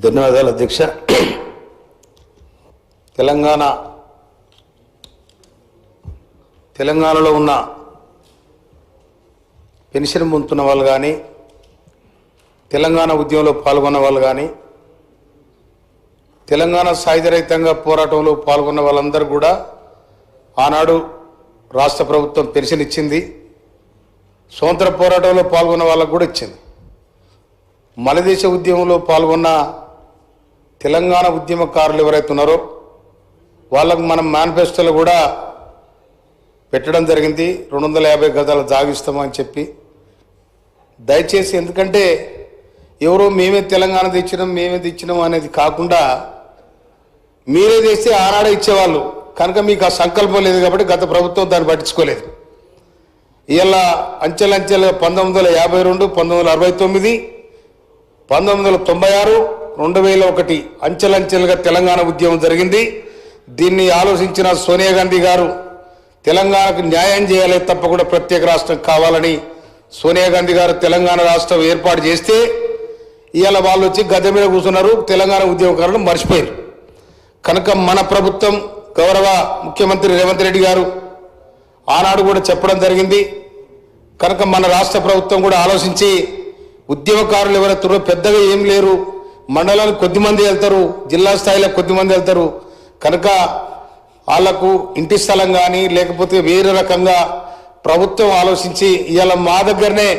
ధన్యవాదాలు అధ్యక్ష. తెలంగాణలో ఉన్న పెన్షన్ పొందుతున్న వాళ్ళు కానీ, తెలంగాణ ఉద్యమంలో పాల్గొన్న వాళ్ళు కానీ, తెలంగాణ సాయుధరహితంగా పోరాటంలో పాల్గొన్న వాళ్ళందరూ కూడా ఆనాడు రాష్ట్ర ప్రభుత్వం పెన్షన్ ఇచ్చింది. స్వతంత్ర పోరాటంలో పాల్గొన్న వాళ్ళకు కూడా ఇచ్చింది. మలదేశ ఉద్యమంలో పాల్గొన్న తెలంగాణ ఉద్యమకారులు ఎవరైతే ఉన్నారో వాళ్ళకు మనం మేనిఫెస్టోలో కూడా పెట్టడం జరిగింది. 250 గజాల జాగిస్తామని చెప్పి. దయచేసి, ఎందుకంటే ఎవరో మేమే తెలంగాణ తెచ్చినాం అనేది కాకుండా మీరే చేస్తే ఆనాడే ఇచ్చేవాళ్ళు కనుక మీకు ఆ సంకల్పం లేదు కాబట్టి గత ప్రభుత్వం దాన్ని పట్టించుకోలేదు. ఇలా అంచెలంచెలుగా 1952, 1969, 1996, 2001 అంచెలంచెలుగా తెలంగాణ ఉద్యమం జరిగింది. దీన్ని ఆలోచించిన సోనియా గాంధీ గారు తెలంగాణకు న్యాయం చేయాలి, తప్పకుండా ప్రత్యేక రాష్ట్రం కావాలని సోనియా గాంధీ గారు తెలంగాణ రాష్ట్రం ఏర్పాటు చేస్తే ఇవాళ వాళ్ళు వచ్చి గద్దె మీద కూర్చున్నారు. తెలంగాణ ఉద్యమకారులు మర్చిపోయారు. కనుక మన ప్రభుత్వం, గౌరవ ముఖ్యమంత్రి రేవంత్ రెడ్డి గారు ఆనాడు కూడా చెప్పడం జరిగింది. కనుక మన రాష్ట్ర ప్రభుత్వం కూడా ఆలోచించి ఉద్యమకారులు ఎవరైతే పెద్దగా ఏం లేరు, మండలానికి కొద్దిమంది వెళ్తారు, జిల్లా స్థాయిలో కొద్దిమంది వెళ్తారు. కనుక వాళ్లకు ఇంటి స్థలం కానీ లేకపోతే వేరే రకంగా ప్రభుత్వం ఆలోచించి ఇవాళ మా దగ్గరనే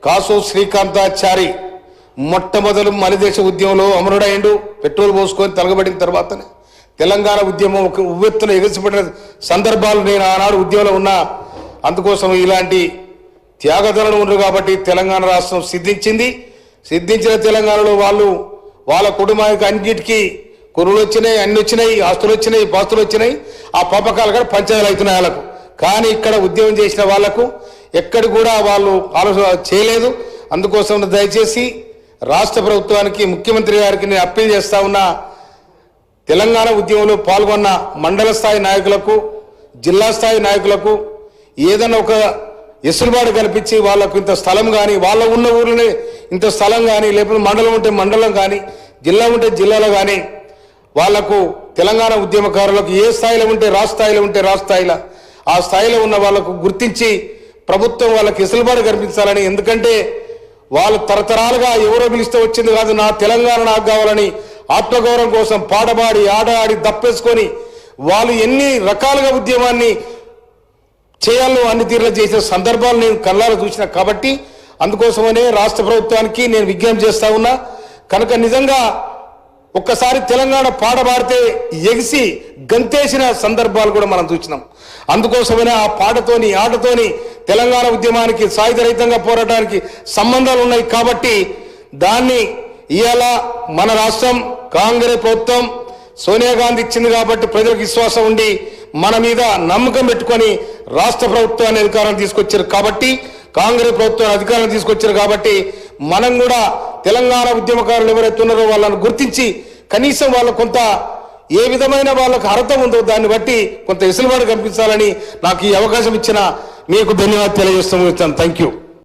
కాసు శ్రీకాంతాచారి మొట్టమొదలు మలిదేశ ఉద్యమంలో అమరుడైండు. పెట్రోల్ పోసుకొని తలగబడిన తర్వాతనే తెలంగాణ ఉద్యమం ఒక ఉవ్వెత్తున ఎగసిపడిన సందర్భాలు నేను ఆనాడు ఉద్యమంలో ఉన్నా. అందుకోసం ఇలాంటి త్యాగదనులు ఉన్నారు కాబట్టి తెలంగాణ రాష్ట్రం సిద్ధించిన తెలంగాణలో వాళ్ళ కుటుంబానికి అన్నిటికీ కురులు వచ్చినాయి, అన్ని వచ్చినాయి, ఆస్తులు వచ్చినాయి, పాస్తులు వచ్చినాయి. ఆ పంపకాలు కూడా పంచాయతీలు అవుతున్నాయి వాళ్ళకు. కానీ ఇక్కడ ఉద్యమం చేసిన వాళ్లకు ఎక్కడి కూడా వాళ్ళు ఆలోచన చేయలేదు. అందుకోసం దయచేసి రాష్ట్ర ప్రభుత్వానికి, ముఖ్యమంత్రి గారికి నేను అప్పీల్ చేస్తా ఉన్నా, తెలంగాణ ఉద్యమంలో పాల్గొన్న మండల స్థాయి నాయకులకు, జిల్లా స్థాయి నాయకులకు ఏదైనా ఒక ఎసులుబాటు కల్పించి వాళ్ళకు ఇంత స్థలం కానీ, వాళ్ళ ఉన్న ఊర్లోనే ఇంత స్థలం కానీ, లేకపోతే మండలం ఉంటే మండలం కానీ, జిల్లా ఉంటే జిల్లాలో కానీ వాళ్లకు తెలంగాణ ఉద్యమకారులకు ఏ స్థాయిలో ఉంటే రాష్ట్ర స్థాయిలో ఉంటే రాష్ట్ర స్థాయిలో ఆ స్థాయిలో ఉన్న వాళ్లకు గుర్తించి ప్రభుత్వం వాళ్ళకి ఎసులుబాటు కల్పించాలని. ఎందుకంటే వాళ్ళు తరతరాలుగా ఎవరో పిలిస్తే వచ్చింది కాదు, నా తెలంగాణ నాకు కావాలని ఆత్మగౌరవం కోసం పాడబాడి ఆడి దప్పేసుకొని వాళ్ళు ఎన్ని రకాలుగా ఉద్యమాన్ని చేయాలో అన్ని తీరులో చేసే సందర్భాలు నేను కళ్ళారా చూసిన. కాబట్టి అందుకోసమనే రాష్ట్ర ప్రభుత్వానికి నేను విజ్ఞప్తి చేస్తా ఉన్నా. కనుక నిజంగా ఒక్కసారి తెలంగాణ పాడబాడితే ఎగిసి గంతేసిన సందర్భాలు కూడా మనం చూసినాం. అందుకోసమైనా ఆ పాటతోని ఆటతోని తెలంగాణ ఉద్యమానికి సాయుధరహితంగా పోరాటానికి సంబంధాలు ఉన్నాయి. కాబట్టి దాన్ని ఇవాళ మన రాష్ట్రం కాంగ్రెస్ ప్రభుత్వం సోనియా గాంధీ ఇచ్చింది కాబట్టి ప్రజలకు విశ్వాసం ఉండి మన మీద నమ్మకం పెట్టుకొని రాష్ట్ర ప్రభుత్వాన్ని అధికారం తీసుకొచ్చారు. కాబట్టి కాంగ్రెస్ ప్రభుత్వాన్ని అధికారం తీసుకొచ్చారు కాబట్టి మనం కూడా తెలంగాణ ఉద్యమకారులు ఎవరైతే ఉన్నారో వాళ్ళని గుర్తించి కనీసం వాళ్ళ కొంత ఏ విధమైన వాళ్ళకు అర్హత ఉందో దాన్ని బట్టి కొంత వెసులుబాటు కల్పించాలని నాకు ఈ అవకాశం ఇచ్చిన మీకు ధన్యవాదాలు తెలియజేస్తాను. Thank you.